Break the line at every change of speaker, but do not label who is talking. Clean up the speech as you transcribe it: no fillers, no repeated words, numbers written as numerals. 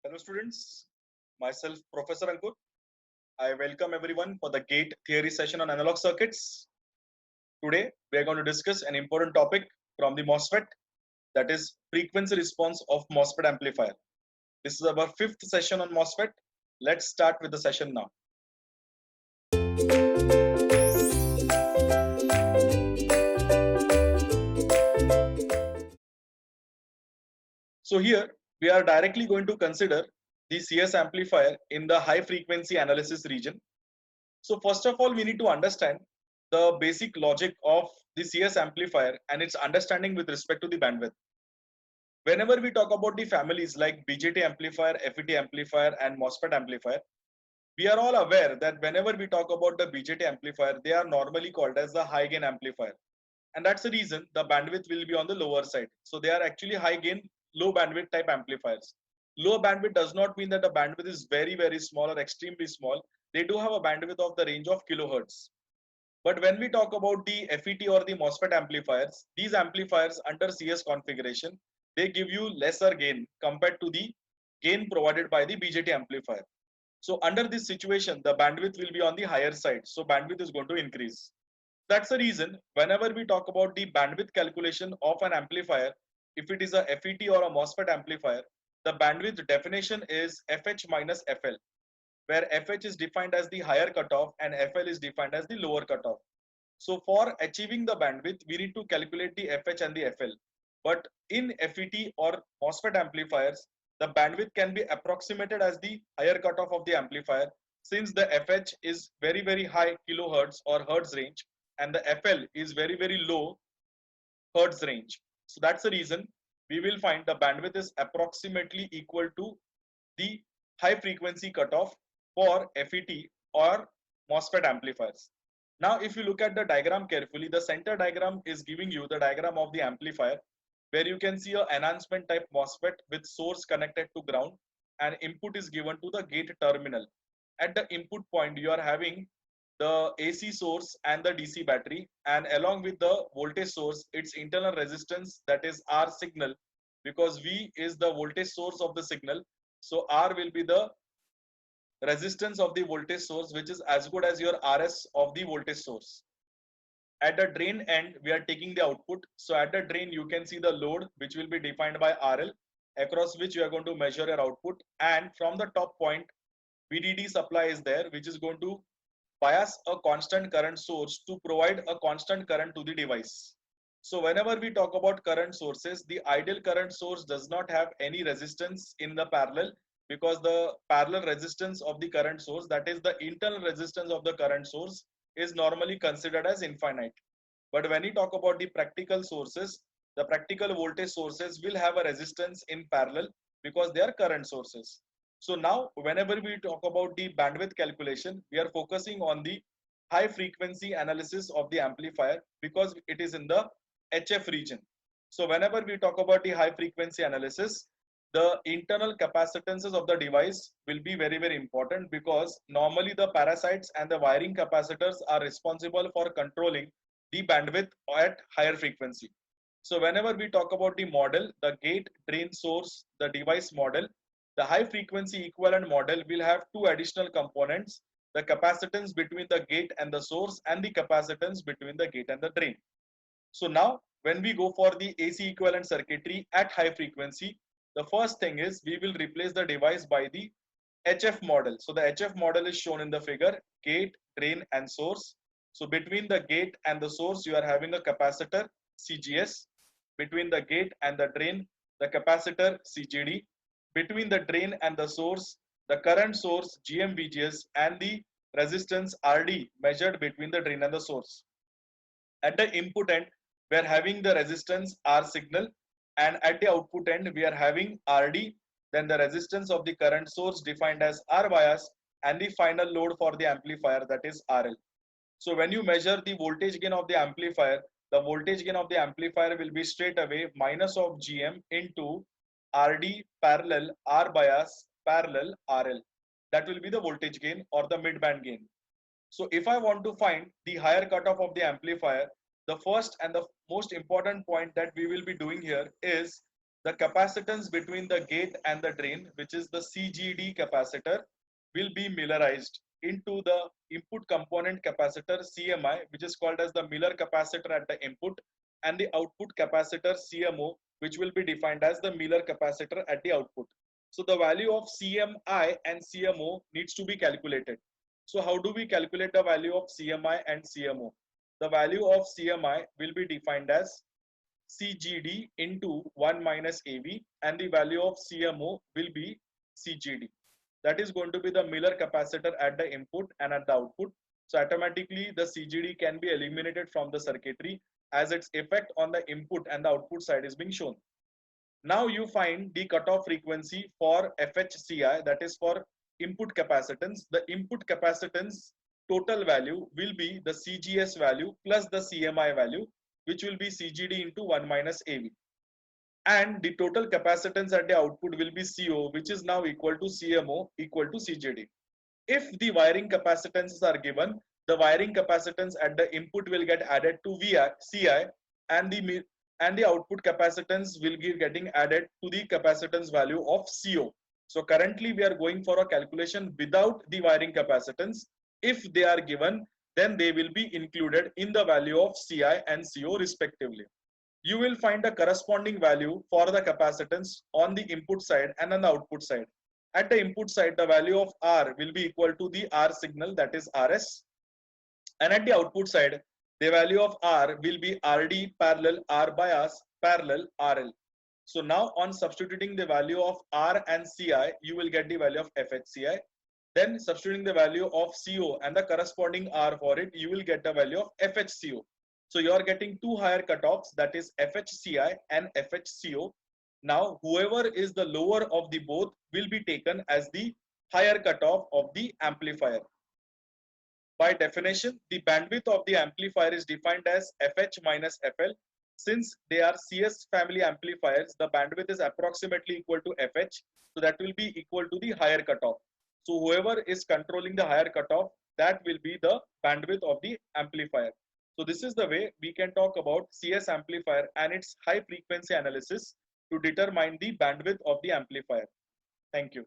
Hello students, myself Professor Ankur. I welcome everyone for the GATE theory session on analog circuits. Today we are going to discuss an important topic from the MOSFET, that is frequency response of MOSFET amplifier. This is our fifth session on MOSFET. Let's start with the session now. So here we are directly going to consider the CS amplifier in the high frequency analysis region. So first of all, we need to understand the basic logic of the CS amplifier and its understanding with respect to the bandwidth. Whenever we talk about the families like BJT amplifier, FET amplifier, and MOSFET amplifier, we are all aware that whenever we talk about the BJT amplifier, they are normally called as the high gain amplifier. And that's the reason the bandwidth will be on the lower side. So they are actually high gain, low bandwidth type amplifiers. Low bandwidth does not mean that the bandwidth is very, very small or extremely small. They do have a bandwidth of the range of kilohertz. But when we talk about the FET or the MOSFET amplifiers, these amplifiers under CS configuration, they give you lesser gain compared to the gain provided by the BJT amplifier. So under this situation, the bandwidth will be on the higher side. So bandwidth is going to increase. That's the reason whenever we talk about the bandwidth calculation of an amplifier, if it is a FET or a MOSFET amplifier, the bandwidth definition is FH minus FL, where FH is defined as the higher cutoff and FL is defined as the lower cutoff. So for achieving the bandwidth, we need to calculate the FH and the FL. But in FET or MOSFET amplifiers, the bandwidth can be approximated as the higher cutoff of the amplifier, since the FH is very, very high kilohertz or hertz range and the FL is very, very low hertz range. So that's the reason we will find the bandwidth is approximately equal to the high frequency cutoff for FET or MOSFET amplifiers. Now, if you look at the diagram carefully, the center diagram is giving you the diagram of the amplifier, where you can see a enhancement type MOSFET with source connected to ground and input is given to the gate terminal. At the input point, you are having the AC source and the DC battery, and along with the voltage source, its internal resistance, that is R signal, because V is the voltage source of the signal. So R will be the resistance of the voltage source, which is as good as your RS of the voltage source. At the drain end, we are taking the output. So at the drain, you can see the load, which will be defined by RL, across which you are going to measure your output. And from the top point, VDD supply is there, which is going to bias a constant current source to provide a constant current to the device. So whenever we talk about current sources, the ideal current source does not have any resistance in the parallel, because the parallel resistance of the current source, that is the internal resistance of the current source, is normally considered as infinite. But when we talk about the practical sources, the practical voltage sources will have a resistance in parallel because they are current sources. So now whenever we talk about the bandwidth calculation, we are focusing on the high frequency analysis of the amplifier because it is in the HF region. So whenever we talk about the high frequency analysis, the internal capacitances of the device will be very, very important, because normally the parasites and the wiring capacitors are responsible for controlling the bandwidth at higher frequency. So whenever we talk about the model, the gate, drain, source, the device model, the high frequency equivalent model will have two additional components: the capacitance between the gate and the source and the capacitance between the gate and the drain. So now when we go for the AC equivalent circuitry at high frequency, the first thing is we will replace the device by the HF model. So the HF model is shown in the figure: gate, drain and source. So between the gate and the source, you are having a capacitor CGS. Between the gate and the drain, the capacitor CGD. Between the drain and the source, the current source GMVGS and the resistance RD measured between the drain and the source. At the input end, we are having the resistance R signal, and at the output end, we are having RD, then the resistance of the current source defined as R bias, and the final load for the amplifier, that is RL. So when you measure the voltage gain of the amplifier, the voltage gain of the amplifier will be straight away minus of GM into RD parallel R bias parallel RL. That will be the voltage gain or the mid-band gain. So if I want to find the higher cutoff of the amplifier, the first and the most important point that we will be doing here is the capacitance between the gate and the drain, which is the CGD capacitor, will be Millerized into the input component capacitor CMI, which is called as the Miller capacitor at the input, and the output capacitor CMO, which will be defined as the Miller capacitor at the output. So the value of CMI and CMO needs to be calculated. So how do we calculate the value of CMI and CMO? The value of CMI will be defined as CGD into 1 minus AV, and the value of CMO will be CGD. That is going to be the Miller capacitor at the input and at the output. So automatically the CGD can be eliminated from the circuitry as its effect on the input and the output side is being shown. Now you find the cutoff frequency for FHCI, that is for input capacitance. The input capacitance total value will be the CGS value plus the CMI value, which will be CGD into 1 minus AV. And the total capacitance at the output will be CO, which is now equal to CMO equal to CGD. If the wiring capacitances are given, the wiring capacitance at the input will get added to CI, and the output capacitance will be getting added to the capacitance value of CO. So currently we are going for a calculation without the wiring capacitance. If they are given, then they will be included in the value of CI and CO respectively. You will find a corresponding value for the capacitance on the input side and on the output side. At the input side, the value of R will be equal to the R signal, that is RS. And at the output side, the value of R will be RD parallel R bias parallel RL. So now on substituting the value of R and CI, you will get the value of FHCI. Then substituting the value of CO and the corresponding R for it, you will get the value of FHCO. So you are getting two higher cutoffs, that is FHCI and FHCO. Now whoever is the lower of the both will be taken as the higher cutoff of the amplifier. By definition, the bandwidth of the amplifier is defined as FH minus FL. Since they are CS family amplifiers, the bandwidth is approximately equal to FH. So that will be equal to the higher cutoff. So whoever is controlling the higher cutoff, that will be the bandwidth of the amplifier. So this is the way we can talk about CS amplifier and its high frequency analysis to determine the bandwidth of the amplifier. Thank you.